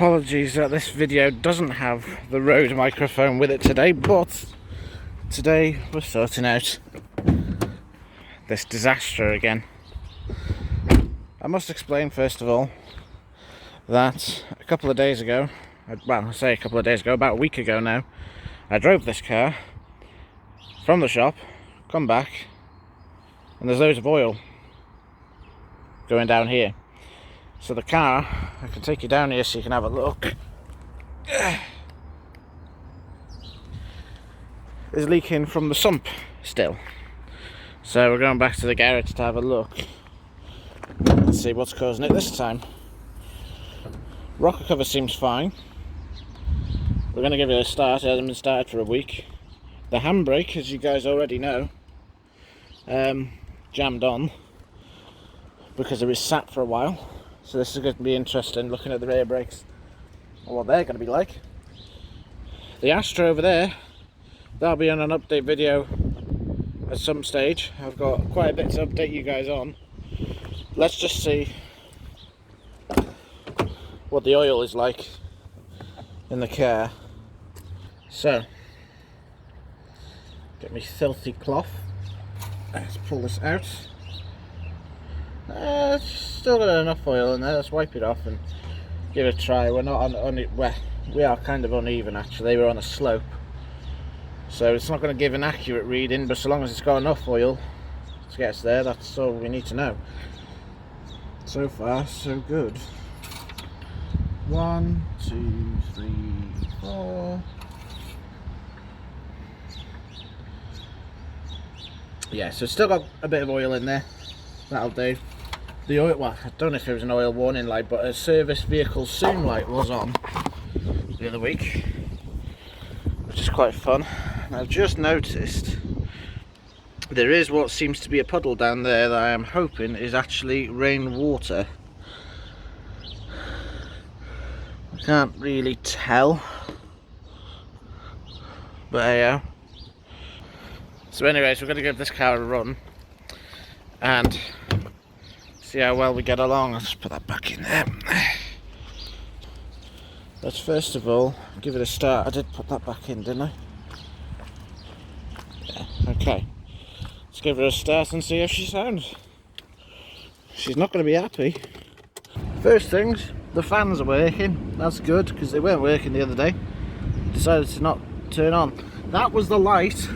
Apologies that this video doesn't have the Rode microphone with it today, but today we're sorting out this disaster again. I must explain first of all that a couple of days ago, well, I say a couple of days ago, about a week ago now, I drove this car from the shop, come back, and there's loads of oil going down here. So the car, I can take you down here so you can have a look, is leaking from the sump still. So we're going back to the garage to have a look and see what's causing it this time. Rocker cover seems fine. We're going to give it a start. It hasn't been started for a week. The handbrake, as you guys already know, jammed on because it was sat for a while. So this is going to be interesting, looking at the rear brakes and what they're going to be like. The Astra over there, that'll be on an update video at some stage. I've got quite a bit to update you guys on. Let's just see what the oil is like in the car. So, get me filthy cloth. Let's pull this out. It's still got enough oil in there. Let's wipe it off and give it a try. We're not on it. Well, we are kind of uneven actually. We're on a slope, so it's not going to give an accurate reading. But so long as it's got enough oil to get us there, that's all we need to know. So far, so good. 1, 2, 3, 4. Yeah, so it's still got a bit of oil in there. That'll do. The oil, well, I don't know if it was an oil warning light, but a service vehicle soon light was on the other week, which is quite fun. And I've just noticed there is what seems to be a puddle down there that I am hoping is actually rainwater. I can't really tell, but yeah. So anyways, we're going to give this car a run and see how well we get along. Let's put that back in there. Let's first of all give it a start. I did put that back in, didn't I? Yeah, okay. Let's give her a start and see how she sounds. She's not going to be happy. First things, the fans are working. That's good, because they weren't working the other day. Decided to not turn on. That was the light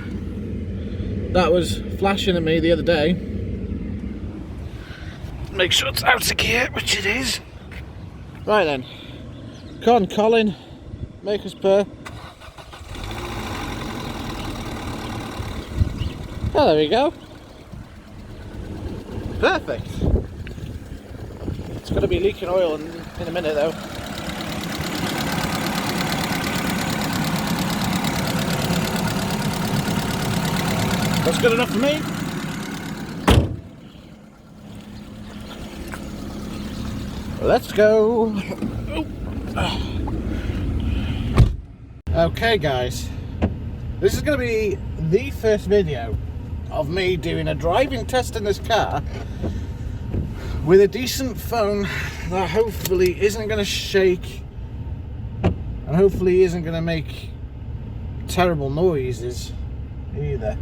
that was flashing at me the other day. Make sure it's out of gear, which it is. Right then. Come on, Colin. Make us purr. Oh, there we go. Perfect. It's going to be leaking oil in a minute though. That's good enough for me. Let's go. Okay guys, this is going to be the first video of me doing a driving test in this car with a decent phone that hopefully isn't going to shake and hopefully isn't going to make terrible noises either.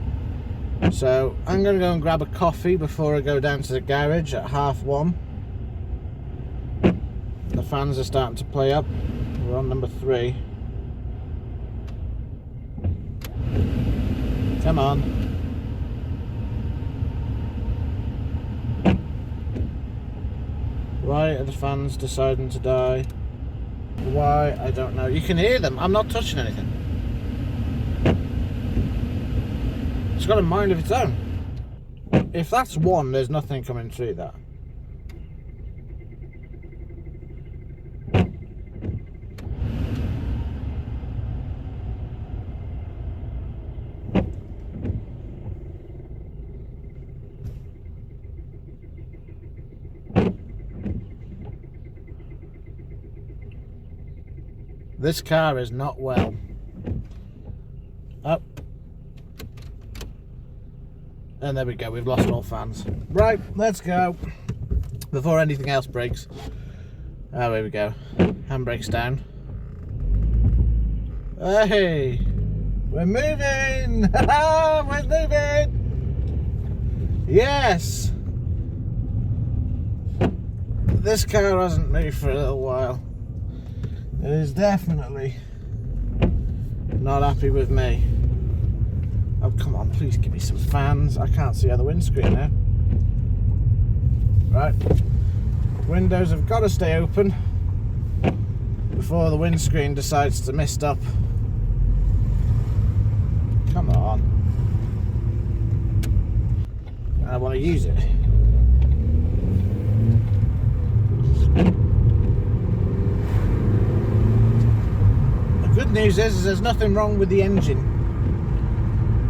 So I'm going to go and grab a coffee before I go down to the garage at 1:30. The fans are starting to play up. We're on number 3. Come on. Why are the fans deciding to die? Why? I don't know. You can hear them. I'm not touching anything. It's got a mind of its own. If that's 1, there's nothing coming through that. This car is not well. Up. And there we go, we've lost all fans. Right, let's go. Before anything else breaks. Oh, here we go. Handbrake's down. Hey! We're moving! We're moving! Yes! This car hasn't moved for a little while. It is definitely not happy with me. Oh, come on, please give me some fans. I can't see out the windscreen now. Right. Windows have got to stay open before the windscreen decides to mist up. Come on. I want to use it. The good news is there's nothing wrong with the engine.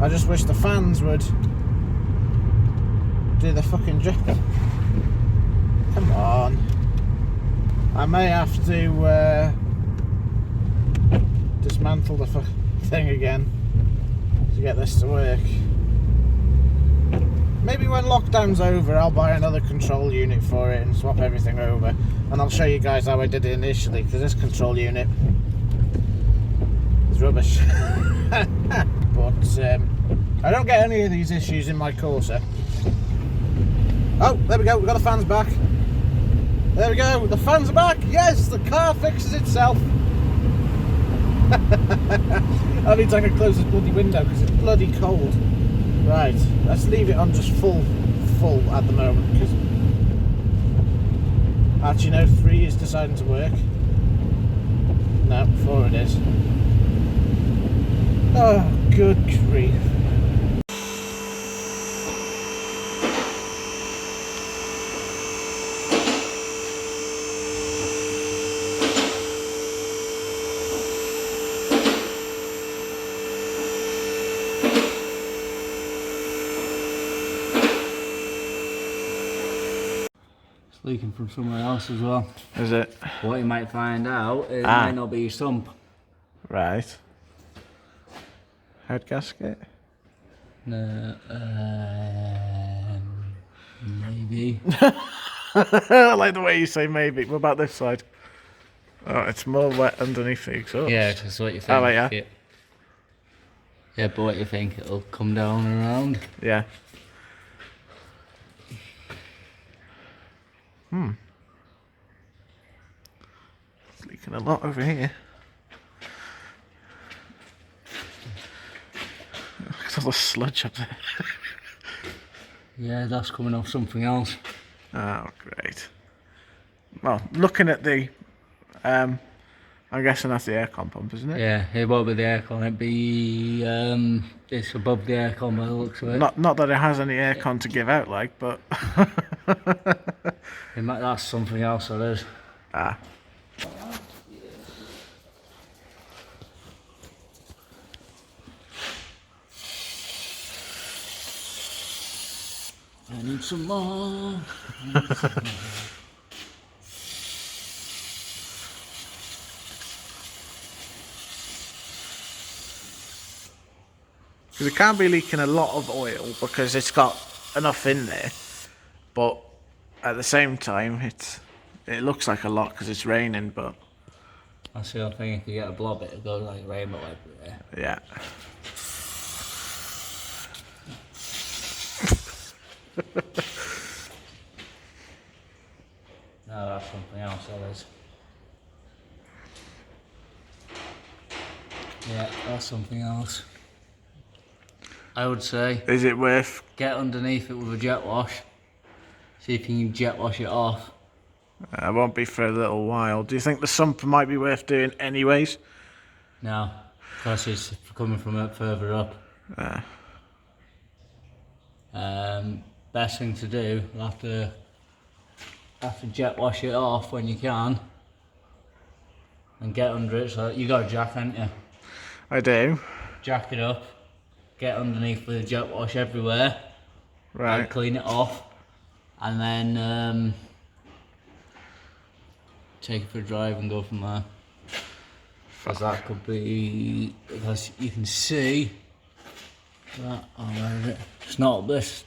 I just wish the fans would do the fucking job. Come on. I may have to dismantle the thing again to get this to work. Maybe when lockdown's over I'll buy another control unit for it and swap everything over, and I'll show you guys how I did it initially, because this control unit is rubbish. But I don't get any of these issues in my Corsa. Oh, there we go, we've got the fans back. There we go, the fans are back. Yes, the car fixes itself. I need to close this bloody window because it's bloody cold. Right, let's leave it on just full at the moment, because actually no, 3 is deciding to work. No, 4 it is. Oh, good grief. Leaking from somewhere else as well. Is it? What you might find out, it might not be your sump. Right. Head gasket? No, maybe. I like the way you say maybe. What about this side? Oh, it's more wet underneath the exhaust. Yeah, that's what you think. Oh, right, yeah. Yeah, but what you think, it'll come down and around? Yeah. It's leaking a lot over here. Look at all the sludge up there. Yeah, that's coming off something else. Oh, great. Well, looking at the, I'm guessing that's the aircon pump, isn't it? Yeah, it won't be the aircon, it'd be, it's above the aircon by the looks of it. Not that it has any aircon to give out, like, but... That's something else, that is. Ah. I need some more. Because it can't be leaking a lot of oil because it's got enough in there, but at the same time it looks like a lot because it's raining, but That's the other thing, if you get a blob it'll go like rainbow everywhere. yeah. No, that's something else, that is. Yeah, that's something else. I would say, Is it worth? get underneath it with a jet wash. See if you can jet wash it off. It won't be for a little while. Do you think the sump might be worth doing anyways? No, because it's coming from up further up. Best thing to do, you'll have to jet wash it off when you can, and get under it. So you got a jack, haven't you? I do. Jack it up, get underneath with a jet wash everywhere, Right. and clean it off, and then take it for a drive and go from there. Because that could be, because you can see that, oh, where is it? It's not up this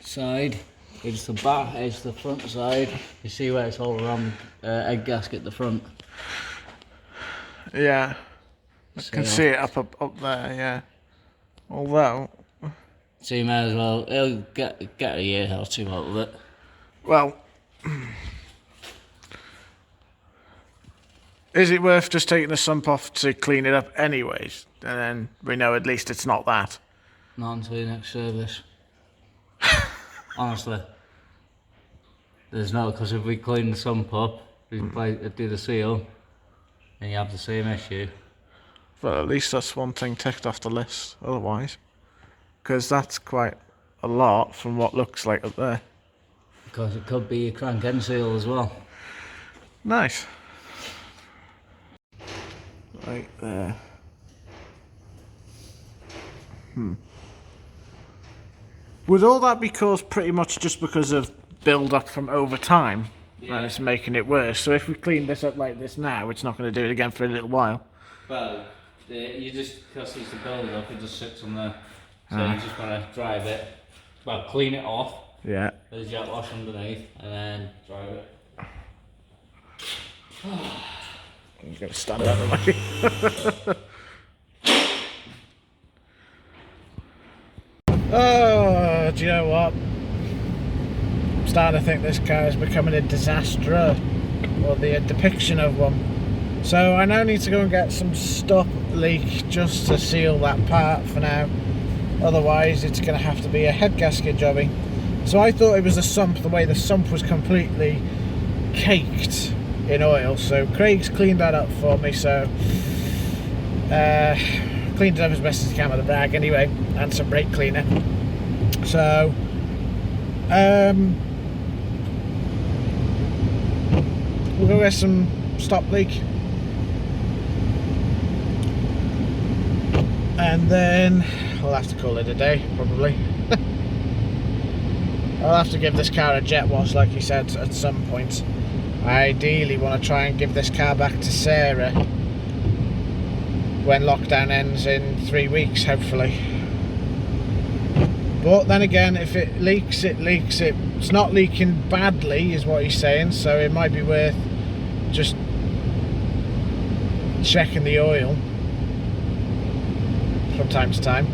side. It's the back, it's the front side. You see where it's all around egg gasket at the front. Yeah, I can see it up there. Yeah, although, So you may as well. It'll get a year or two out of it. well, is it worth just taking the sump off to clean it up anyways, and then we know at least it's not that? Not until your next service. Honestly. There's no, because if we clean the sump up, we do the seal, and you have the same issue. But at least that's one thing ticked off the list, otherwise. Because that's quite a lot from what looks like up there. Because it could be a crank end seal as well. Nice. Right there. Would all that be caused pretty much just because of build-up from over time? Yeah. And it's making it worse. So if we clean this up like this now, it's not going to do it again for a little while. Well, you just, because it's the build up, it just sits on there. So you just want to drive it. Well, clean it off. Yeah. There's jet wash underneath, and then drive it. I'm going to stand out of the way. Oh, do you know what? I'm starting to think this car is becoming a disaster, or the depiction of one. So I now need to go and get some stop leak just to seal that part for now. Otherwise it's going to have to be a head gasket jobby. So I thought it was the sump, the way the sump was completely caked in oil. So Craig's cleaned that up for me, so cleaned it up as best as he can with a rag anyway, and some brake cleaner. So we'll go get some stop leak, and then I'll have to call it a day probably. I'll have to give this car a jet wash like you said at some point. I ideally want to try and give this car back to Sarah when lockdown ends in 3 weeks, hopefully. But then again, if it leaks, it leaks. It's not leaking badly, is what he's saying, so it might be worth just checking the oil from time to time.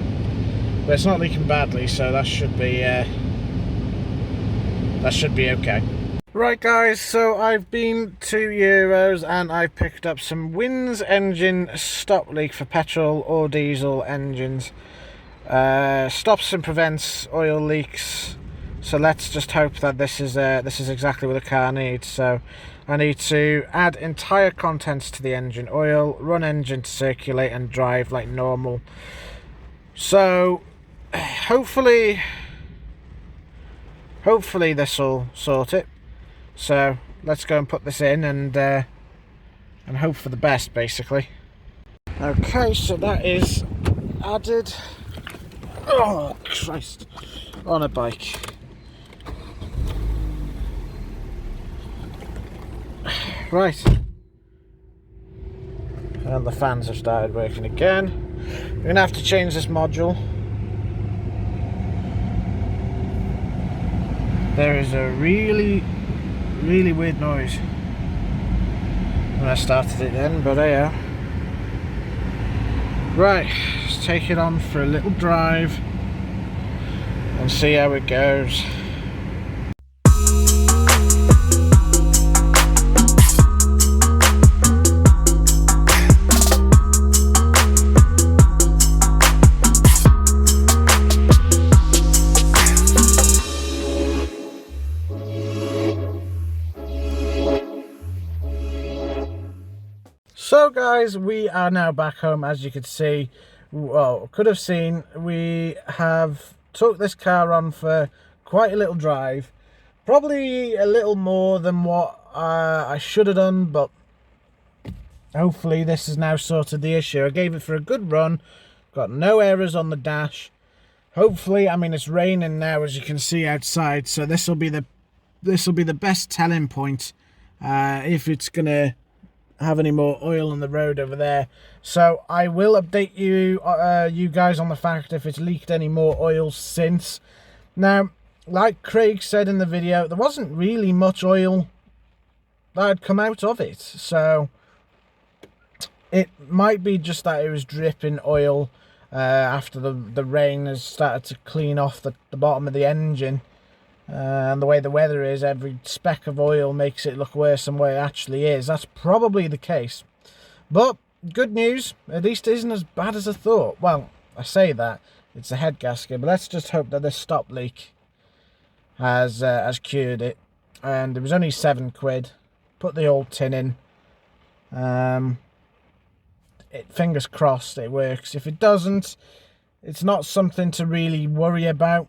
But it's not leaking badly, so that should be okay. Right guys, so I've been to Euros and I've picked up some Wins engine stop leak for petrol or diesel engines. Stops and prevents oil leaks. So let's just hope that this is exactly what the car needs. So I need to add entire contents to the engine oil, run engine to circulate and drive like normal. So hopefully this will sort it. So let's go and put this in and hope for the best, basically. Okay, so that is added. Oh Christ! On a bike. Right. And the fans have started working again. We're gonna have to change this module. There is a really weird noise when I started it then, but yeah. Right, let's take it on for a little drive and see how it goes. So guys, we are now back home. As you could see, well, could have seen, we have took this car on for quite a little drive, probably a little more than what I should have done, but hopefully this has now sorted the issue. I gave it for a good run, got no errors on the dash. Hopefully, I mean, it's raining now as you can see outside, so this will be the best telling point if it's gonna have any more oil on the road over there. So I will update you you guys on the fact if it's leaked any more oil since. Now like Craig said in the video, there wasn't really much oil that had come out of it. So it might be just that it was dripping oil after the rain has started to clean off the bottom of the engine. And the way the weather is, every speck of oil makes it look worse than what it actually is. That's probably the case. But good news, at least it isn't as bad as I thought. Well, I say that, it's a head gasket, but let's just hope that this stop leak has cured it. And it was only £7. Put the old tin in. Fingers crossed it works. If it doesn't, it's not something to really worry about.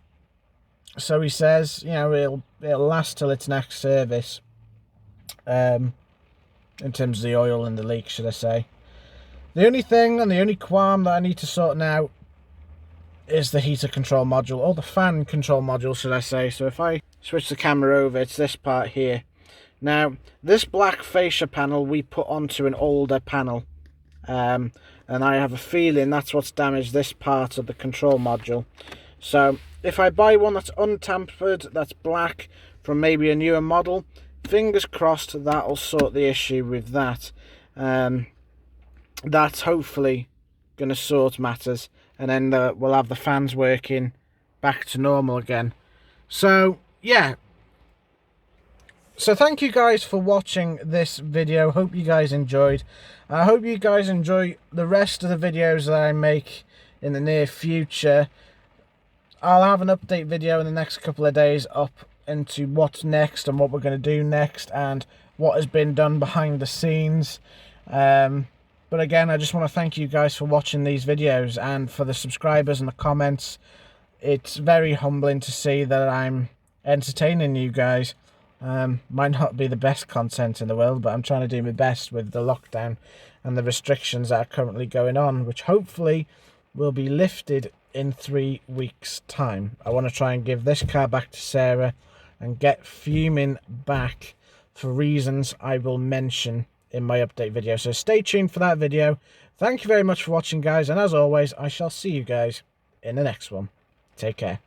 So he says, you know, it'll last till its next service. In terms of the oil and the leak, should I say. The only thing and the only qualm that I need to sort now is the heater control module, or the fan control module, should I say. So if I switch the camera over, it's this part here. Now, this black fascia panel we put onto an older panel. And I have a feeling that's what's damaged this part of the control module. So if I buy one that's untampered, that's black, from maybe a newer model, fingers crossed that'll sort the issue with that. That's hopefully going to sort matters, and then we'll have the fans working back to normal again. So yeah, so thank you guys for watching this video. Hope you guys enjoyed. I hope you guys enjoy the rest of the videos that I make in the near future. I'll have an update video in the next couple of days up into what's next and what we're going to do next and what has been done behind the scenes. But again, I just want to thank you guys for watching these videos and for the subscribers and the comments. It's very humbling to see that I'm entertaining you guys. Might not be the best content in the world, but I'm trying to do my best with the lockdown and the restrictions that are currently going on, which hopefully will be lifted in 3 weeks' time. I want to try and give this car back to Sarah and get fuming back for reasons I will mention in my update video. So stay tuned for that video. Thank you very much for watching, guys, and as always, I shall see you guys in the next one. Take care.